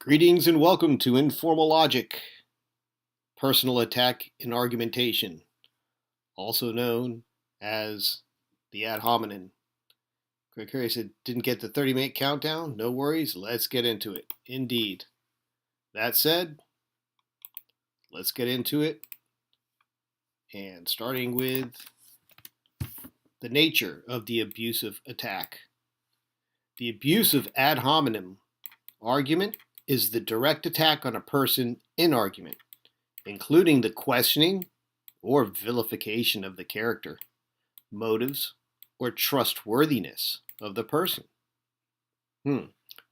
Greetings and welcome to Informal Logic, personal attack in argumentation, also known as the ad hominem. Greg Curry said, didn't get the 30-minute countdown? No worries, let's get into it. Indeed. That said, let's get into it. And starting with the nature of the abusive attack. The abusive ad hominem argument is the direct attack on a person in argument, including the questioning or vilification of the character, motives, or trustworthiness of the person.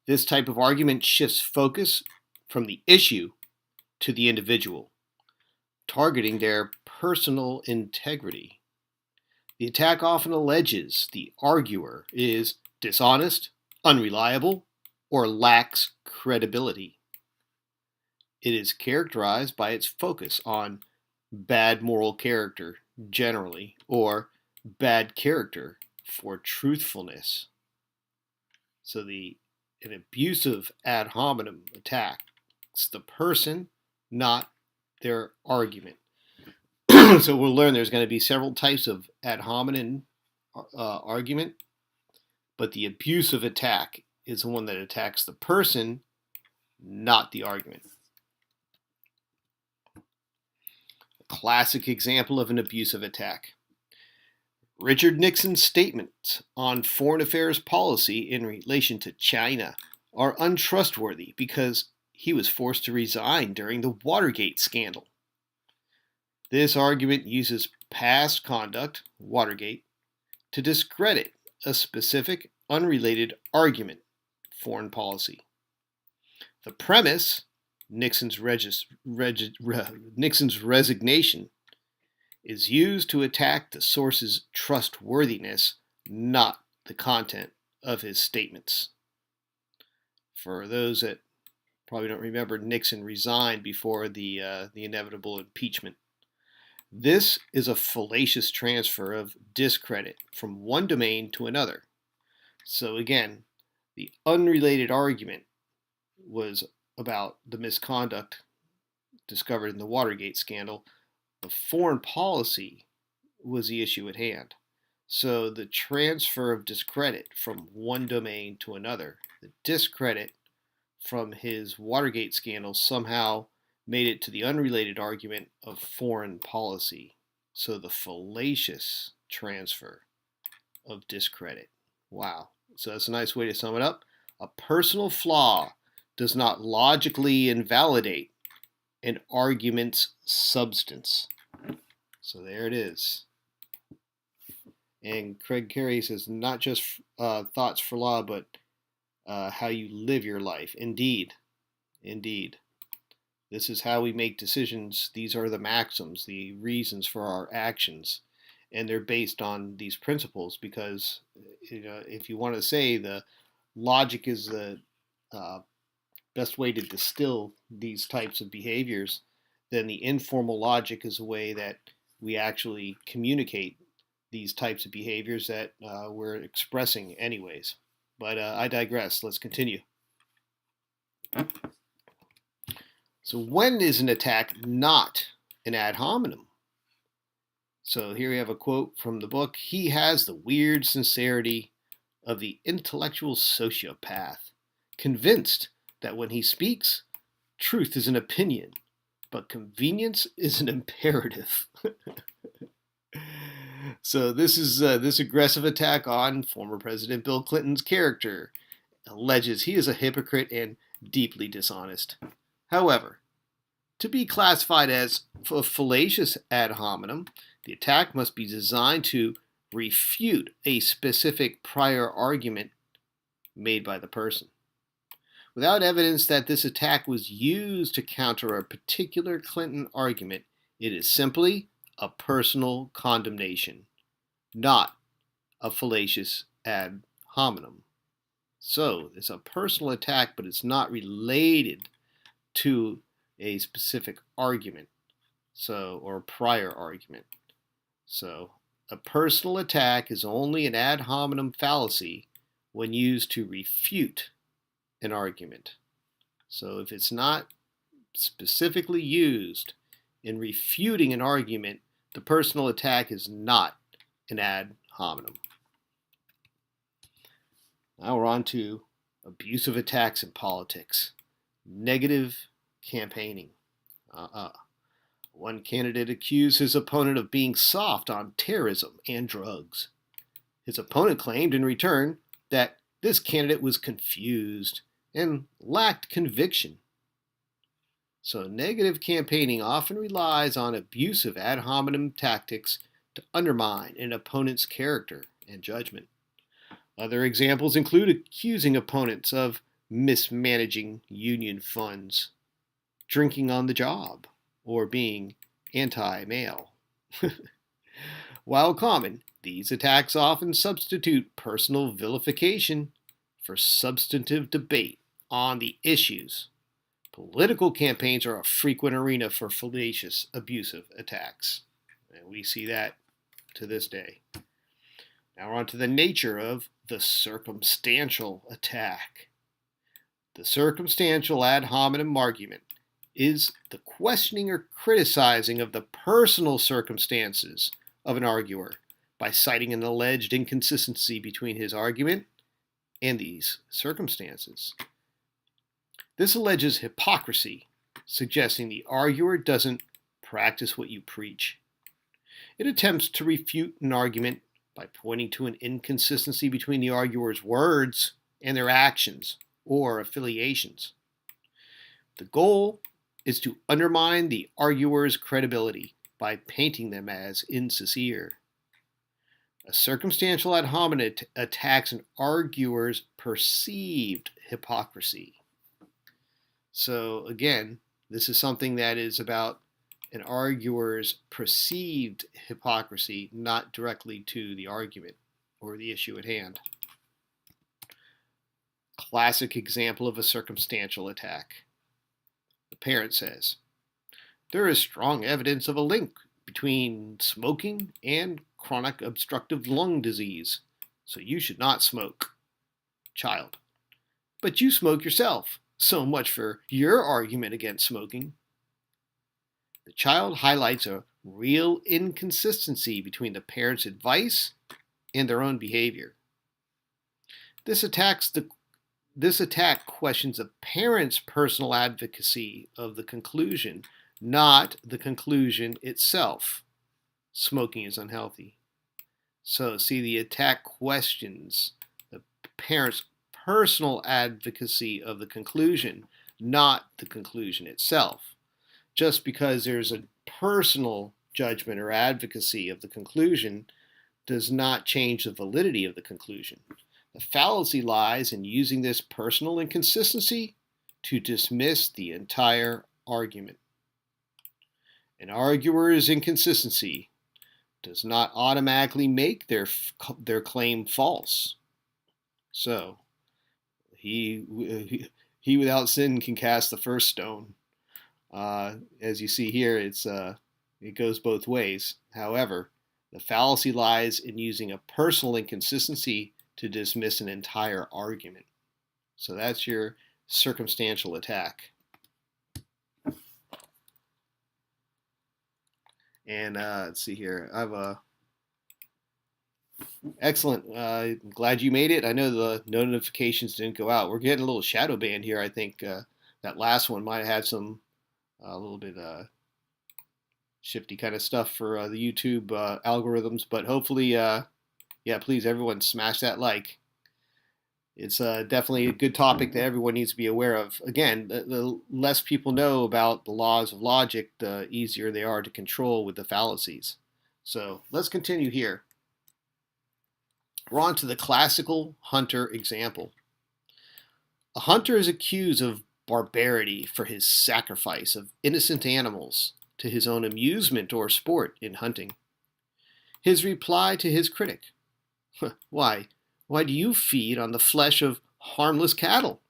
This type of argument shifts focus from the issue to the individual, targeting their personal integrity. The attack often alleges the arguer is dishonest, unreliable, or lacks credibility. It is characterized by its focus on bad moral character generally, or bad character for truthfulness. So an abusive ad hominem attacks the person, not their argument. So we'll learn there's going to be several types of ad hominem argument, but the abusive attack is the one that attacks the person, not the argument. A classic example of an abusive attack. Richard Nixon's statements on foreign affairs policy in relation to China are untrustworthy because he was forced to resign during the Watergate scandal. This argument uses past conduct, Watergate, to discredit a specific unrelated argument, foreign policy. The premise, Nixon's resignation, is used to attack the source's trustworthiness, not the content of his statements. For those that probably don't remember, Nixon resigned before the inevitable impeachment. This is a fallacious transfer of discredit from one domain to another. So again, the unrelated argument was about the misconduct discovered in the Watergate scandal. The foreign policy was the issue at hand. So the transfer of discredit from one domain to another, the discredit from his Watergate scandal somehow made it to the unrelated argument of foreign policy. So the fallacious transfer of discredit. Wow. So that's a nice way to sum it up. A personal flaw does not logically invalidate an argument's substance. So there it is. And Craig Carey says, not just thoughts for law, but how you live your life. Indeed. Indeed. This is how we make decisions. These are the maxims, the reasons for our actions. And they're based on these principles because, if you want to say the logic is the best way to distill these types of behaviors, then the informal logic is a way that we actually communicate these types of behaviors that we're expressing anyways. But I digress. Let's continue. So when is an attack not an ad hominem? So here we have a quote from the book. He has the weird sincerity of the intellectual sociopath, convinced that when he speaks, truth is an opinion, but convenience is an imperative. So this is this aggressive attack on former President Bill Clinton's character alleges he is a hypocrite and deeply dishonest. However, to be classified as a fallacious ad hominem, the attack must be designed to refute a specific prior argument made by the person. Without evidence that this attack was used to counter a particular Clinton argument, it is simply a personal condemnation, not a fallacious ad hominem. So it's a personal attack, but it's not related to a specific argument, or prior argument. So a personal attack is only an ad hominem fallacy when used to refute an argument. So if it's not specifically used in refuting an argument, the personal attack is not an ad hominem. Now we're on to abusive attacks in politics. Negative campaigning. One candidate accused his opponent of being soft on terrorism and drugs. His opponent claimed in return that this candidate was confused and lacked conviction. So negative campaigning often relies on abusive ad hominem tactics to undermine an opponent's character and judgment. Other examples include accusing opponents of mismanaging union funds, drinking on the job, or being anti-male. While common, these attacks often substitute personal vilification for substantive debate on the issues. Political campaigns are a frequent arena for fallacious, abusive attacks. And we see that to this day. Now we're on to the nature of the circumstantial attack. The circumstantial ad hominem argument is the questioning or criticizing of the personal circumstances of an arguer by citing an alleged inconsistency between his argument and these circumstances. This alleges hypocrisy, suggesting the arguer doesn't practice what you preach. It attempts to refute an argument by pointing to an inconsistency between the arguer's words and their actions or affiliations. The goal is to undermine the arguer's credibility by painting them as insincere. A circumstantial ad hominem attacks an arguer's perceived hypocrisy. So again, this is something that is about an arguer's perceived hypocrisy, not directly to the argument or the issue at hand. Classic example of a circumstantial attack. The parent says, "There is strong evidence of a link between smoking and chronic obstructive lung disease, so you should not smoke." Child, "But you smoke yourself. So much for your argument against smoking." The child highlights a real inconsistency between the parent's advice and their own behavior. This attack questions the parent's personal advocacy of the conclusion, not the conclusion itself. Smoking is unhealthy. So, see, the attack questions the parent's personal advocacy of the conclusion, not the conclusion itself. Just because there's a personal judgment or advocacy of the conclusion does not change the validity of the conclusion. The fallacy lies in using this personal inconsistency to dismiss the entire argument. An arguer's inconsistency does not automatically make their claim false. So, he without sin can cast the first stone. As you see here, it goes both ways. However, the fallacy lies in using a personal inconsistency to dismiss an entire argument. So that's your circumstantial attack. And let's see here. I have a excellent. Glad you made it. I know the notifications didn't go out. We're getting a little shadow banned here. I think that last one might have had some a little bit shifty kind of stuff for the YouTube algorithms. But hopefully, yeah, please everyone smash that like. It's definitely a good topic that everyone needs to be aware of. Again, the less people know about the laws of logic, the easier they are to control with the fallacies. So let's continue here. We're on to the classical hunter example. A hunter is accused of barbarity for his sacrifice of innocent animals to his own amusement or sport in hunting. His reply to his critic, Why do you feed on the flesh of harmless cattle?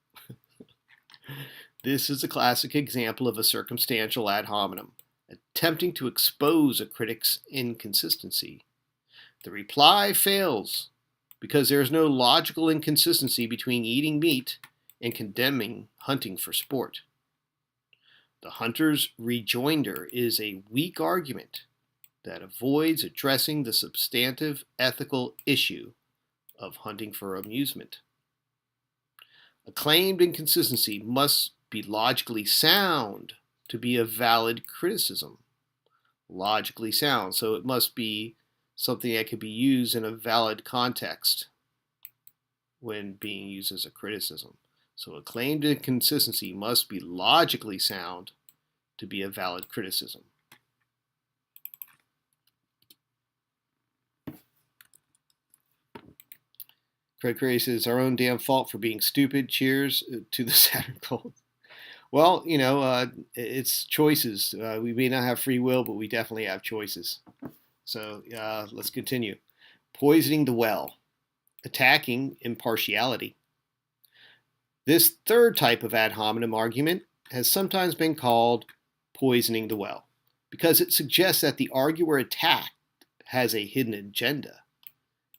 This is a classic example of a circumstantial ad hominem, attempting to expose a critic's inconsistency. The reply fails because there is no logical inconsistency between eating meat and condemning hunting for sport. The hunter's rejoinder is a weak argument that avoids addressing the substantive ethical issue of hunting for amusement. A claimed inconsistency must be logically sound to be a valid criticism. Logically sound, so it must be something that can be used in a valid context when being used as a criticism. So a claimed inconsistency must be logically sound to be a valid criticism. Craig Curry says, it's our own damn fault for being stupid. Cheers to the Saturn cult. Well, it's choices. We may not have free will, but we definitely have choices. So let's continue. Poisoning the well. Attacking impartiality. This third type of ad hominem argument has sometimes been called poisoning the well because it suggests that the arguer attacked has a hidden agenda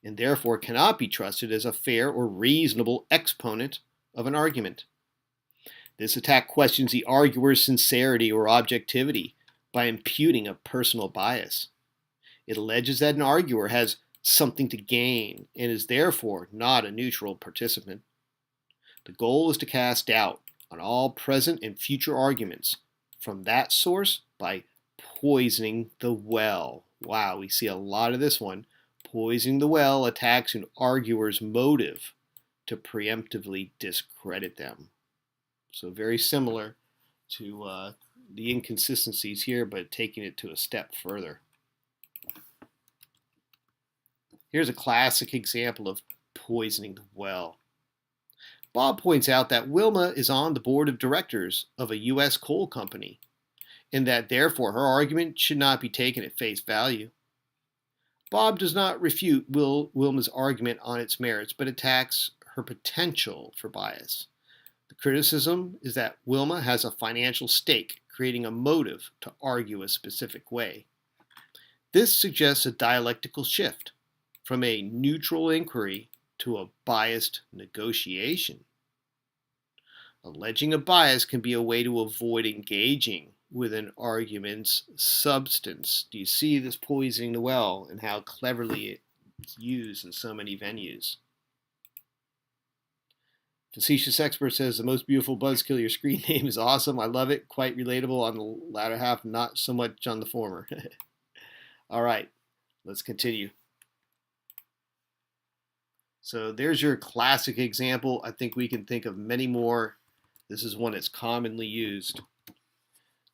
and therefore cannot be trusted as a fair or reasonable exponent of an argument. This attack questions the arguer's sincerity or objectivity by imputing a personal bias. It alleges that an arguer has something to gain and is therefore not a neutral participant. The goal is to cast doubt on all present and future arguments from that source by poisoning the well. Wow, we see a lot of this one. Poisoning the well attacks an arguer's motive to preemptively discredit them. So very similar to the inconsistencies here, but taking it to a step further. Here's a classic example of poisoning the well. Bob points out that Wilma is on the board of directors of a U.S. coal company, and that therefore her argument should not be taken at face value. Bob does not refute Wilma's argument on its merits, but attacks her potential for bias. The criticism is that Wilma has a financial stake, creating a motive to argue a specific way. This suggests a dialectical shift from a neutral inquiry to a biased negotiation. Alleging a bias can be a way to avoid engaging with an argument's substance. Do you see this poisoning the well and how cleverly it's used in so many venues? Facetious Expert says, the most beautiful buzzkill, your screen name is awesome. I love it. Quite relatable on the latter half, not so much on the former. All right, let's continue. So there's your classic example. I think we can think of many more. This is one that's commonly used.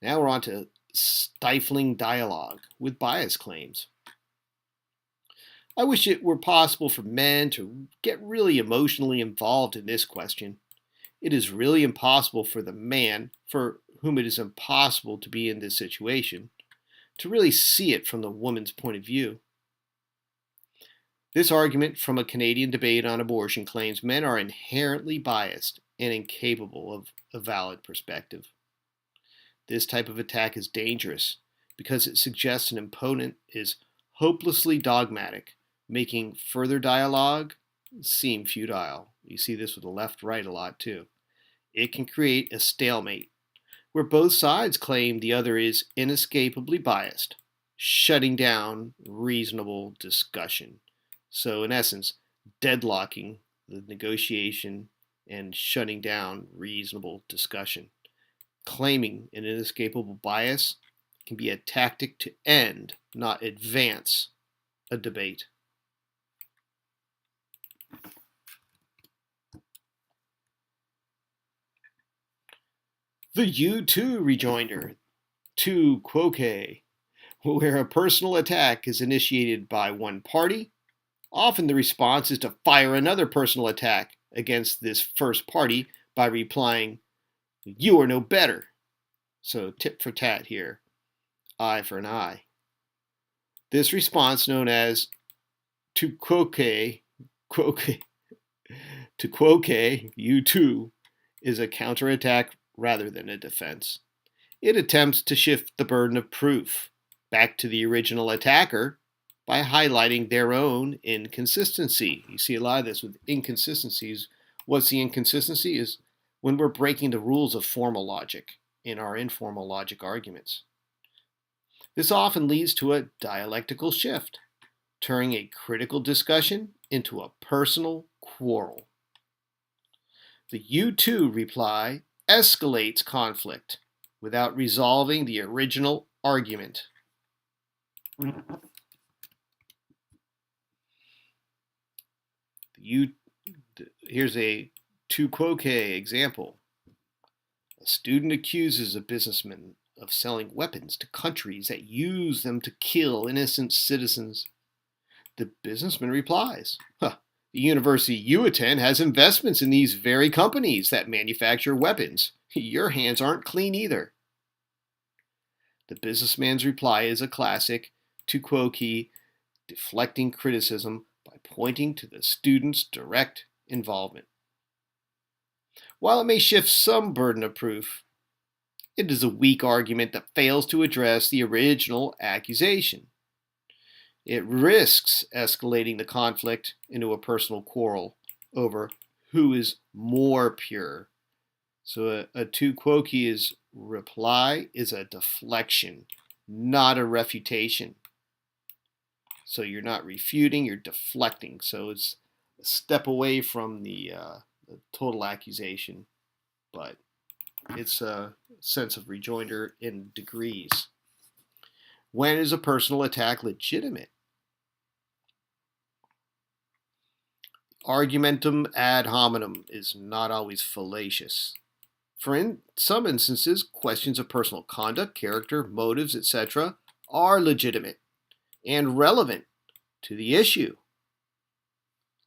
Now we're on to stifling dialogue with bias claims. I wish it were possible for men to get really emotionally involved in this question. It is really impossible for the man, for whom it is impossible to be in this situation, to really see it from the woman's point of view. This argument from a Canadian debate on abortion claims men are inherently biased and incapable of a valid perspective. This type of attack is dangerous because it suggests an opponent is hopelessly dogmatic, making further dialogue seem futile. You see this with the left-right a lot too. It can create a stalemate where both sides claim the other is inescapably biased, shutting down reasonable discussion. So in essence, deadlocking the negotiation and shutting down reasonable discussion. Claiming an inescapable bias can be a tactic to end, not advance, a debate. The you too rejoinder, tu quoque, where a personal attack is initiated by one party. Often the response is to fire another personal attack against this first party by replying, you are no better. So tit for tat here, eye for an eye. This response, known as tu quoque, you too, is a counterattack rather than a defense. It attempts to shift the burden of proof back to the original attacker by highlighting their own inconsistency. You see a lot of this with inconsistencies. What's the inconsistency? Is when we're breaking the rules of formal logic in our informal logic arguments. This often leads to a dialectical shift, turning a critical discussion into a personal quarrel. The "you too" reply escalates conflict without resolving the original argument. Here's a tu quoque example. A student accuses a businessman of selling weapons to countries that use them to kill innocent citizens. The businessman replies, the university you attend has investments in these very companies that manufacture weapons. Your hands aren't clean either. The businessman's reply is a classic tu quoque, deflecting criticism by pointing to the student's direct involvement. While it may shift some burden of proof, it is a weak argument that fails to address the original accusation. It risks escalating the conflict into a personal quarrel over who is more pure. So a tu quoque's reply is a deflection, not a refutation. So you're not refuting, you're deflecting. So it's a step away from the total accusation, but it's a sense of rejoinder in degrees. When is a personal attack legitimate? Argumentum ad hominem is not always fallacious. For some instances, questions of personal conduct, character, motives, etc. are legitimate and relevant to the issue.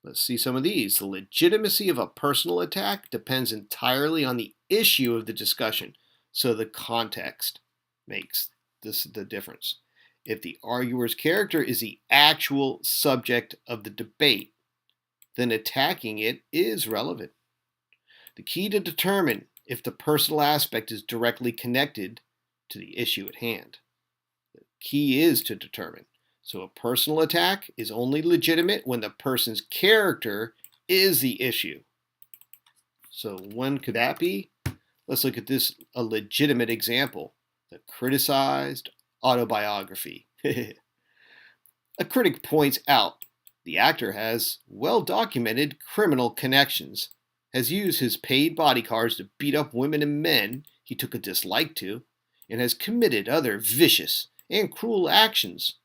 Let's see some of these. The legitimacy of a personal attack depends entirely on the issue of the discussion, so the context makes the difference. If the arguer's character is the actual subject of the debate, then attacking it is relevant. The key to determine if the personal aspect is directly connected to the issue at hand. The key is to determine. So a personal attack is only legitimate when the person's character is the issue. So when could that be? Let's look at this, a legitimate example. The criticized autobiography. A critic points out the actor has well-documented criminal connections, has used his paid bodyguards to beat up women and men he took a dislike to, and has committed other vicious and cruel actions.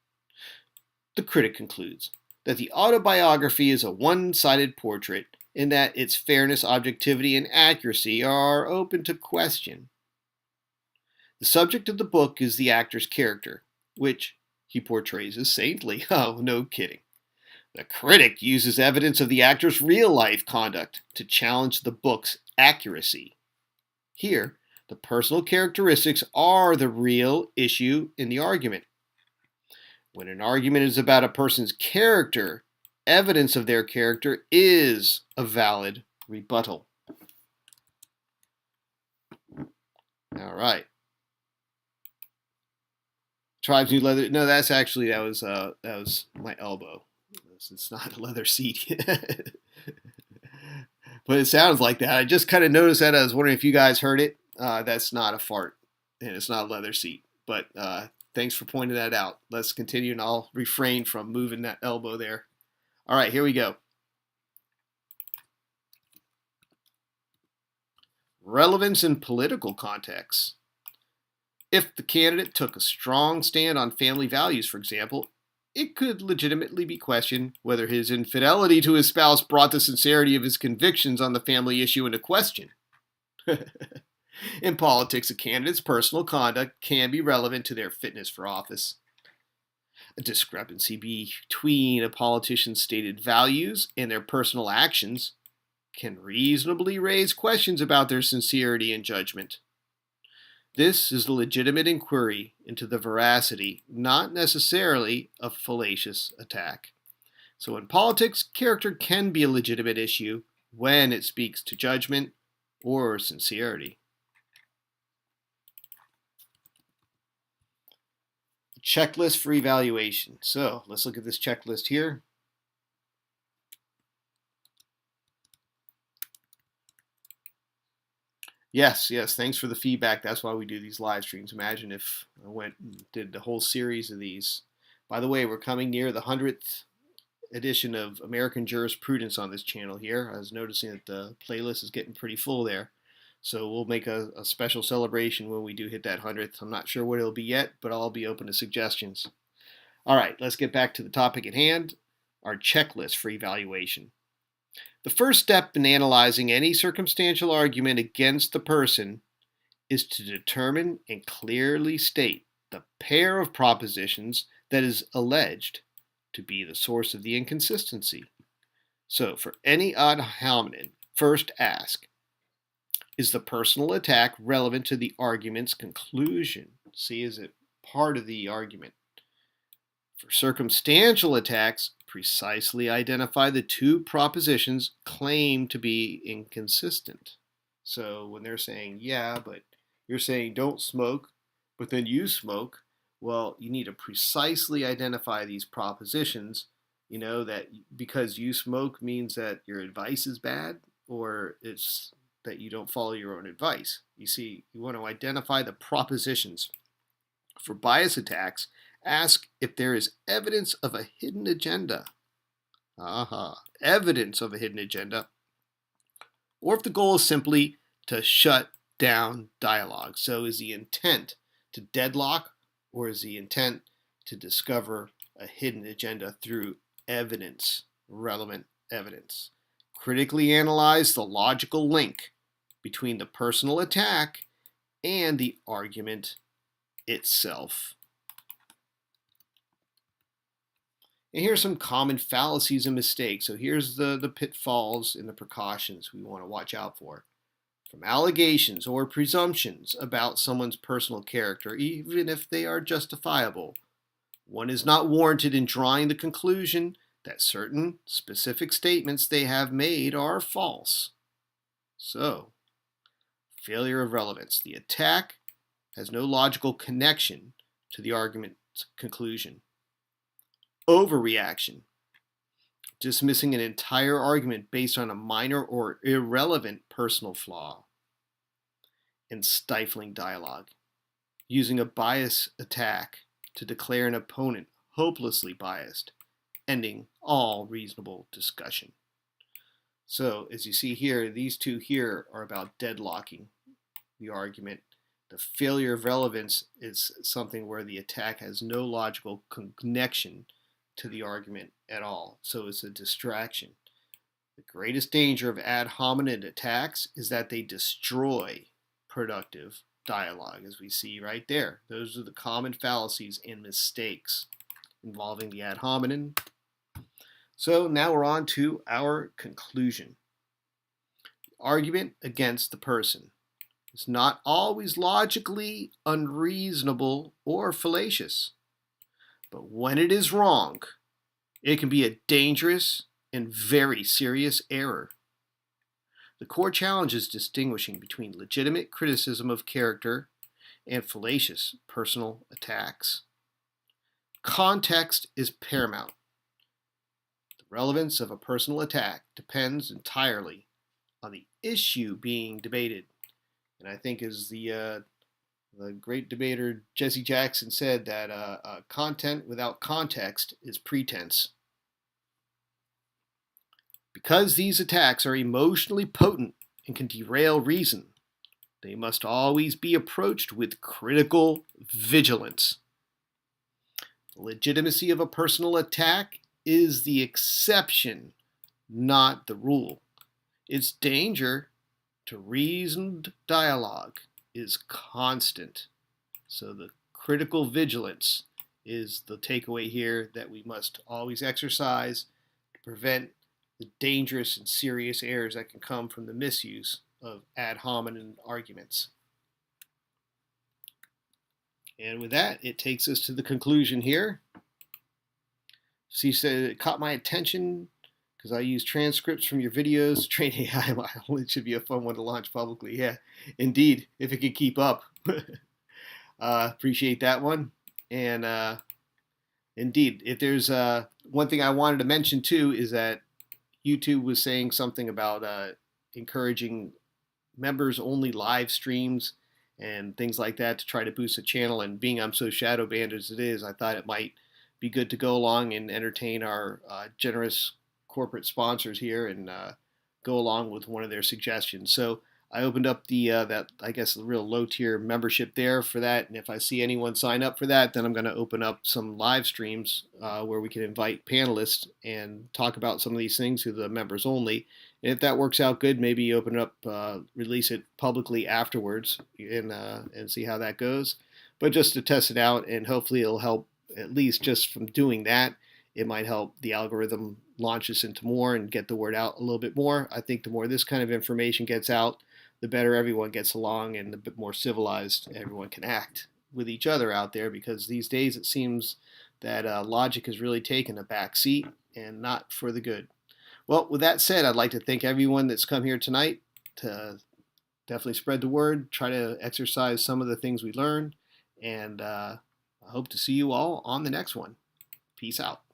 The critic concludes that the autobiography is a one-sided portrait in that its fairness, objectivity, and accuracy are open to question. The subject of the book is the actor's character, which he portrays as saintly. Oh, no kidding. The critic uses evidence of the actor's real-life conduct to challenge the book's accuracy. Here, the personal characteristics are the real issue in the argument. When an argument is about a person's character, evidence of their character is a valid rebuttal. All right. Tribes need leather. No, that was my elbow. It's not a leather seat. But it sounds like that. I just kind of noticed that. I was wondering if you guys heard it. That's not a fart, and it's not a leather seat. But thanks for pointing that out. Let's continue, and I'll refrain from moving that elbow there. All right, here we go. Relevance in political contexts. If the candidate took a strong stand on family values, for example, it could legitimately be questioned whether his infidelity to his spouse brought the sincerity of his convictions on the family issue into question. In politics, a candidate's personal conduct can be relevant to their fitness for office. A discrepancy between a politician's stated values and their personal actions can reasonably raise questions about their sincerity and judgment. This is a legitimate inquiry into the veracity, not necessarily a fallacious attack. So in politics, character can be a legitimate issue when it speaks to judgment or sincerity. A checklist for evaluation. So let's look at this checklist here. Yes, yes. Thanks for the feedback. That's why we do these live streams. Imagine if I went and did the whole series of these. By the way, we're coming near the 100th edition of American Jurisprudence on this channel here. I was noticing that the playlist is getting pretty full there. So we'll make a special celebration when we do hit that 100th. I'm not sure what it'll be yet, but I'll be open to suggestions. All right, let's get back to the topic at hand, our checklist for evaluation. The first step in analyzing any circumstantial argument against the person is to determine and clearly state the pair of propositions that is alleged to be the source of the inconsistency. So for any ad hominem, first ask, is the personal attack relevant to the argument's conclusion? See, is it part of the argument? For circumstantial attacks, precisely identify the two propositions claimed to be inconsistent. So when they're saying, yeah, but you're saying don't smoke, but then you smoke, well, you need to precisely identify these propositions, that because you smoke means that your advice is bad, or it's that you don't follow your own advice. You see, you want to identify the propositions. For bias attacks, ask if there is evidence of a hidden agenda. Evidence of a hidden agenda. Or if the goal is simply to shut down dialogue. So is the intent to deadlock, or is the intent to discover a hidden agenda through evidence, relevant evidence? Critically analyze the logical link between the personal attack and the argument itself. And here's some common fallacies and mistakes. So here's the pitfalls and the precautions we want to watch out for. From allegations or presumptions about someone's personal character, even if they are justifiable, one is not warranted in drawing the conclusion that certain specific statements they have made are false. So, failure of relevance. The attack has no logical connection to the argument's conclusion. Overreaction. Dismissing an entire argument based on a minor or irrelevant personal flaw. And stifling dialogue. Using a bias attack to declare an opponent hopelessly biased, ending all reasonable discussion. So, as you see here, these two here are about deadlocking the argument. The failure of relevance is something where the attack has no logical connection to the argument at all. So it's a distraction. The greatest danger of ad hominem attacks is that they destroy productive dialogue, as we see right there. Those are the common fallacies and mistakes involving the ad hominem. So now we're on to our conclusion. The argument against the person is not always logically unreasonable or fallacious. But when it is wrong, it can be a dangerous and very serious error. The core challenge is distinguishing between legitimate criticism of character and fallacious personal attacks. Context is paramount. The relevance of a personal attack depends entirely on the issue being debated. And I think as the great debater Jesse Jackson said, that content without context is pretense. Because these attacks are emotionally potent and can derail reason, they must always be approached with critical vigilance. The legitimacy of a personal attack is the exception, not the rule. Its danger to reasoned dialogue is constant. So the critical vigilance is the takeaway here that we must always exercise to prevent the dangerous and serious errors that can come from the misuse of ad hominem arguments. And with that, it takes us to the conclusion here. So you said it caught my attention because I use transcripts from your videos to train AI model. It should be a fun one to launch publicly. Yeah, indeed, if it could keep up. Appreciate that one. And indeed, if there's one thing I wanted to mention too is that YouTube was saying something about encouraging members only live streams and things like that to try to boost the channel. And being I'm so shadow banned as it is, I thought it might be good to go along and entertain our generous corporate sponsors here and go along with one of their suggestions. So I opened up the that I guess the real low tier membership there for that, and if I see anyone sign up for that, then I'm going to open up some live streams where we can invite panelists and talk about some of these things to the members only. And if that works out good, maybe open it up, release it publicly afterwards, and see how that goes. But just to test it out, and hopefully it'll help. At least just from doing that, it might help the algorithm launch us into more and get the word out a little bit more. I think the more this kind of information gets out, the better everyone gets along and the bit more civilized everyone can act with each other out there, because these days it seems that logic has really taken a back seat and not for the good. Well, with that said, I'd like to thank everyone that's come here tonight to definitely spread the word, try to exercise some of the things we learned, and I hope to see you all on the next one. Peace out.